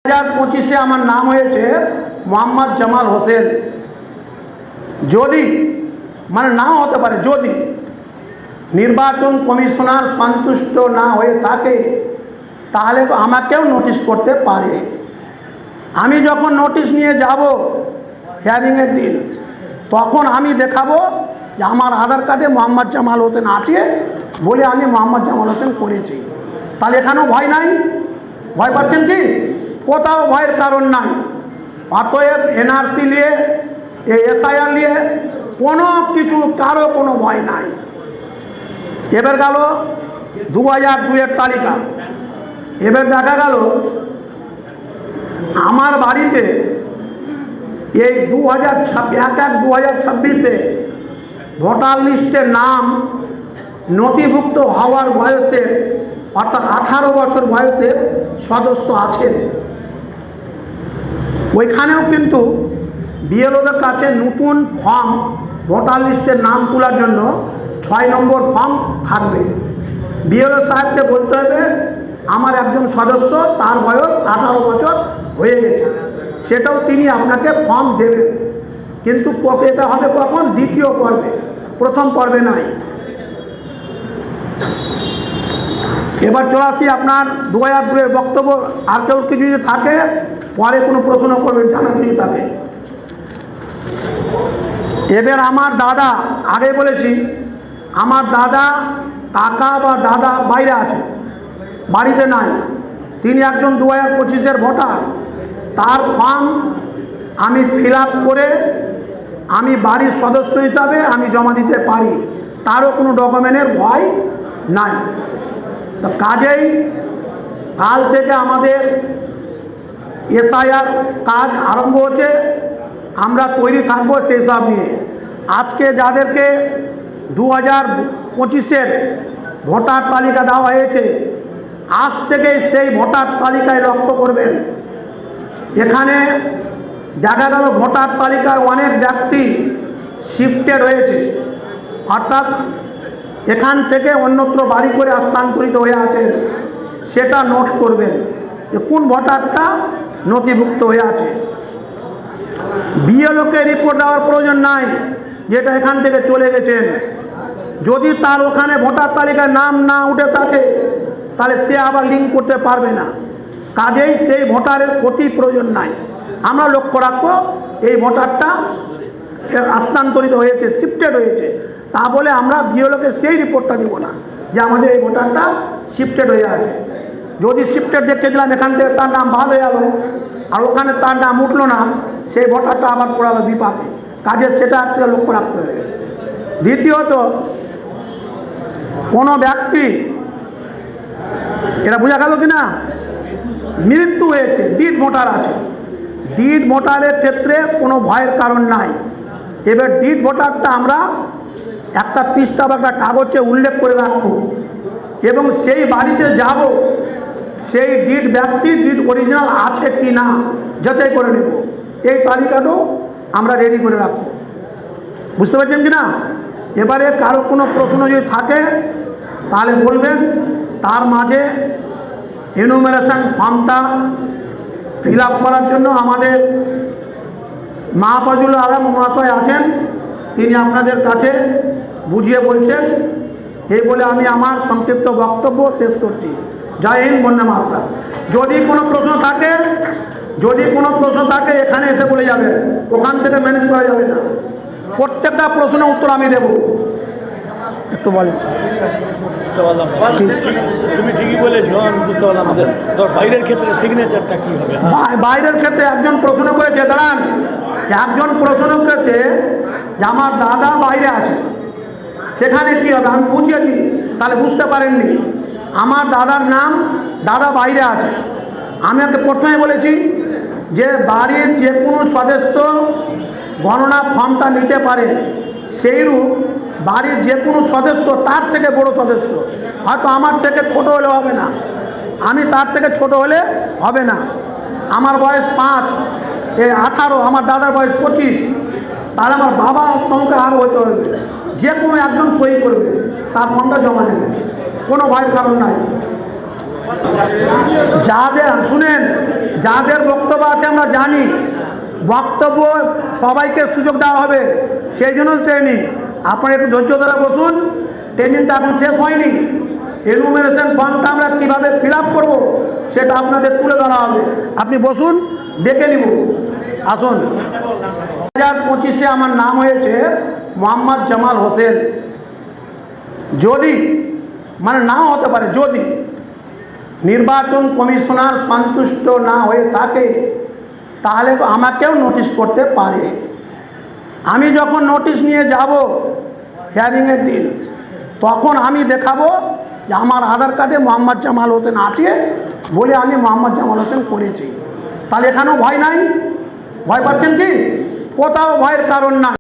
2025 আমার নাম হয়েছে মোহাম্মদ জামাল হোসেন। যদি মানে নাও হতে পারে, যদি নির্বাচন কমিশনার সন্তুষ্ট না হয়ে থাকে তাহলে তো আমাকেও নোটিশ করতে পারে। আমি যখন নোটিশ নিয়ে যাব হিয়ারিংয়ের দিন, তখন আমি দেখাবো যে আমার আধার কার্ডে মোহাম্মদ জামাল হোসেন আছে বলে আমি মোহাম্মদ জামাল হোসেন করেছি। তাহলে এখানেও ভয় নাই? ভয় পাচ্ছেন কি? কোথাও ভয়ের কারণ নাই। অতএব এনআরসি নিয়ে এসআইআর নিয়ে কোনো কিছু কারো কোনো ভয় নাই। এবার গেল 2002-এর তালিকা। এবার দেখা গেল আমার বাড়িতে এই 2026-এ ভোটার লিস্টের নাম নথিভুক্ত হওয়ার বয়সের অর্থাৎ 18 বছর বয়সের সদস্য আছেন। ওইখানেও কিন্তু বিএলওদের কাছে নতুন ফর্ম, ভোটার লিস্টের নাম তোলার জন্য 6 নম্বর ফর্ম থাকবে। বিএলও সাহেবকে বলতে হবে আমার একজন সদস্য, তার বয়স 18 বছর হয়ে গেছে, সেটাও তিনি আপনাকে ফর্ম দেবেন। কিন্তু এটা হবে কখন? দ্বিতীয় পর্বে, প্রথম পর্বে নাই। এবার চলে আসি আপনার 2002-এর বক্তব্য। আর কেউ কিছু যদি থাকে পরে কোনো প্রশ্ন করবেন, জানার কিছু থাকে। এবার আমার দাদা, আগে বলেছি আমার দাদা, কাকা বা দাদা বাইরে আছে, বাড়িতে নাই। তিনি একজন 2025-এর ভোটার। তার ফর্ম আমি ফিল আপ করে আমি বাড়ির সদস্য হিসাবে আমি জমা দিতে পারি, তারও কোনো ডকুমেন্টের ভয় নাই। তো কাজেই কাল থেকে আমাদের এসআইআর কাজ আরম্ভ হচ্ছে, আমরা তৈরি থাকবো সেই সব নিয়ে। আজকে যাদেরকে 2025-এর ভোটার তালিকা দেওয়া হয়েছে, আজ থেকে সেই ভোটার তালিকায় লক্ষ্য করবেন। এখানে দেখা গেল ভোটার তালিকায় অনেক ব্যক্তি শিফটেড হয়েছে, অর্থাৎ এখান থেকে অন্যত্র বাড়ি করে স্থানান্তরিত হয়ে আছেন। সেটা নোট করবেন যে কোন ভোটারটা নথিভুক্ত হয়ে আছে। বিএলওকে রিপোর্ট দেওয়ার প্রয়োজন নাই যেটা এখান থেকে চলে গেছেন। যদি তার ওখানে ভোটার তালিকায় নাম না উঠে থাকে তাহলে সে আবার লিঙ্ক করতে পারবে না। কাজেই সেই ভোটারের ক্ষতি প্রয়োজন নাই। আমরা লক্ষ্য রাখবো এই ভোটারটা স্থানান্তরিত হয়েছে, শিফটেড হয়েছে, তা বলে আমরা বিএলওকে সেই রিপোর্টটা দিব না যে আমাদের এই ভোটারটা শিফটেড হয়ে আছে। যদি শিফটেড দেখতে দিলাম এখান থেকে তার নাম বাদ হয়ে গেল আর ওখানে তার নাম উঠলো না, সেই ভোটারটা আবার পড়ালো বিপাকে। কাজে সেটা একটা লক্ষ্য রাখতে হবে। দ্বিতীয়ত, কোনো ব্যক্তি, এটা বোঝা গেল কি না, মৃত্যু হয়েছে, ডিড ভোটার আছে, ডিড ভোটারের ক্ষেত্রে কোনো ভয়ের কারণ নাই। এবার ডিড ভোটারটা আমরা একটা পৃষ্ঠা বা একটা কাগজে উল্লেখ করে রাখবো এবং সেই বাড়িতে যাব, সেই ডিড ব্যক্তি ডিড অরিজিনাল আছে কি না যাচাই করে নেব। এই তালিকাটাও আমরা রেডি করে রাখবো। বুঝতে পারছেন কি না? এবারে কারো কোনো প্রশ্ন যদি থাকে তাহলে বলবেন। তার মাঝে এনুমারেশন ফর্মটা ফিল আপ করার জন্য আমাদের মাহফুজুল আলম মহাশয় আছেন, তিনি আপনাদের কাছে বুঝিয়ে বলছেন। এই বলে আমি আমার সংক্ষিপ্ত বক্তব্য শেষ করছি। জয় হিন্দ, বন্দে মাতরম। যদি কোনো প্রশ্ন থাকে এখানে এসে বলে যাবেন, ওখান থেকে ম্যানেজ করা যাবে না। প্রত্যেকটা প্রশ্নের উত্তর আমি দেব। একটু বলেন। তুমি ঠিকই বলেছো, আমি বুঝতে পারলাম। বাইরের ক্ষেত্রে সিগনেচারটা কি হবে? বাইরের ক্ষেত্রে একজন প্রশ্ন করেছে, দাঁড়ান, একজন প্রশ্ন করেছে যে আমার দাদা বাইরে আছে, সেখানে কি হবে? আমি বুঝিয়েছি, তাহলে বুঝতে পারেননি। আমার দাদার নাম, দাদা বাইরে আছে। আমি আগে প্রথমে বলেছি যে বাড়ির যে কোনো সদস্য গণনা ফর্মটা নিতে পারে, সেইরূপ বাড়ির যে কোনো সদস্য, তার থেকে বড় সদস্য, হয়তো আমার থেকে ছোট হলে হবে না, আমি তার থেকে ছোট হলে হবে না। আমার বয়স 5, 18, আমার দাদার বয়স 25, তাহলে আমার বাবা তোমাকে আরও হতে হবে। যে কোনো একজন সই করবে, তার ফর্মটা জমা নেবে, কোনো ভয়ের কারণ নাই। যাদের শুনেন, যাদের বক্তব্য আছে আমরা জানি, বক্তব্য সবাইকে সুযোগ দেওয়া হবে, সেই জন্য ট্রেনিং। আপনারা একটু ধৈর্য ধরে বসুন, ট্রেনিংটা এখন শেষ হয়নি। এনুমেরেশন ফর্মটা আমরা কীভাবে ফিল আপ করবো সেটা আপনাদের তুলে ধরা হবে। আপনি বসুন, দেখে নিব। আসুন। 2025-এ আমার নাম হয়েছে মোহাম্মদ জামাল হোসেন। যদি নাও হতে পারে, যদি নির্বাচন কমিশনার সন্তুষ্ট না হয়ে থাকে তাহলে তো আমাকেও নোটিশ করতে পারে। আমি যখন নোটিশ নিয়ে যাব হিয়ারিংয়ের দিন, তখন আমি দেখাবো যে আমার আধার কার্ডে মোহাম্মদ জামাল হোসেন আছে বলে আমি মোহাম্মদ জামাল হোসেন করেছি। তাহলে এখানেও ভয় নাই? ভয় পাচ্ছেন কি? কোথাও ভয়ের কারণ নাই।